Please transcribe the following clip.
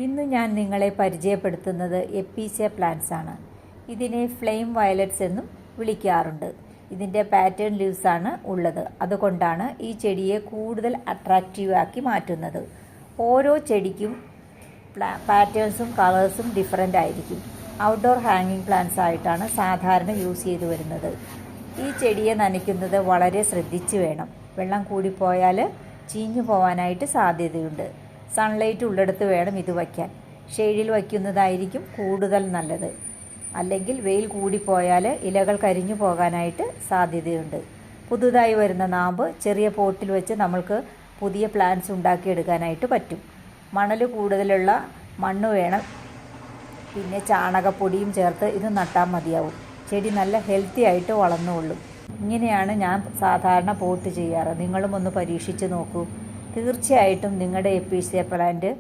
ഇന്ന് ഞാൻ നിങ്ങളെ പരിചയപ്പെടുത്തുന്നത് എപ്പീസിയ പ്ലാന്റ്സ് ആണ്. ഇതിനെ ഫ്ലെയിം വയലറ്റ്സ് എന്നും വിളിക്കാറുണ്ട്. ഇതിൻ്റെ പാറ്റേൺ ലീവ്സ് ആണ് ഉള്ളത്. അതുകൊണ്ടാണ് ഈ ചെടിയെ കൂടുതൽ അട്രാക്റ്റീവ് ആക്കി മാറ്റുന്നത്. ഓരോ ചെടിക്കും പാറ്റേൺസും കളേഴ്സും ഡിഫറെൻ്റ് ആയിരിക്കും. ഔട്ട്ഡോർ ഹാങ്ങിങ് പ്ലാന്റ്സ് ആയിട്ടാണ് സാധാരണ യൂസ് ചെയ്തു വരുന്നത്. ഈ ചെടിയെ നനയ്ക്കുന്നത് വളരെ ശ്രദ്ധിച്ച് വേണം. വെള്ളം കൂടിപ്പോയാൽ ചീഞ്ഞു പോകാനായിട്ട് സാധ്യതയുണ്ട്. സൺലൈറ്റ് ഉള്ളിടത്ത് വേണം ഇത് വയ്ക്കാൻ. ഷെയ്ഡിൽ വയ്ക്കുന്നതായിരിക്കും കൂടുതൽ നല്ലത്. അല്ലെങ്കിൽ വെയിൽ കൂടിപ്പോയാൽ ഇലകൾ കരിഞ്ഞു പോകാനായിട്ട് സാധ്യതയുണ്ട്. പുതുതായി വരുന്ന നാമ്പ് ചെറിയ പോട്ടിൽ വെച്ച് നമ്മൾക്ക് പുതിയ പ്ലാന്റ്സ് ഉണ്ടാക്കിയെടുക്കാനായിട്ട് പറ്റും. മണൽ കൂടുതലുള്ള മണ്ണ് വേണം. പിന്നെ ചാണകപ്പൊടിയും ചേർത്ത് ഇത് നട്ടാൽ മതിയാവും. ചെടി നല്ല ഹെൽത്തി ആയിട്ട് വളർന്നുകൊള്ളും. ഇങ്ങനെയാണ് ഞാൻ സാധാരണ പോട്ട് ചെയ്യാറ്. നിങ്ങളും ഒന്ന് പരീക്ഷിച്ച് നോക്കൂ. തീർച്ചയായിട്ടും നിങ്ങളുടെ എപ്പീസിയ പ്ലാന്റ്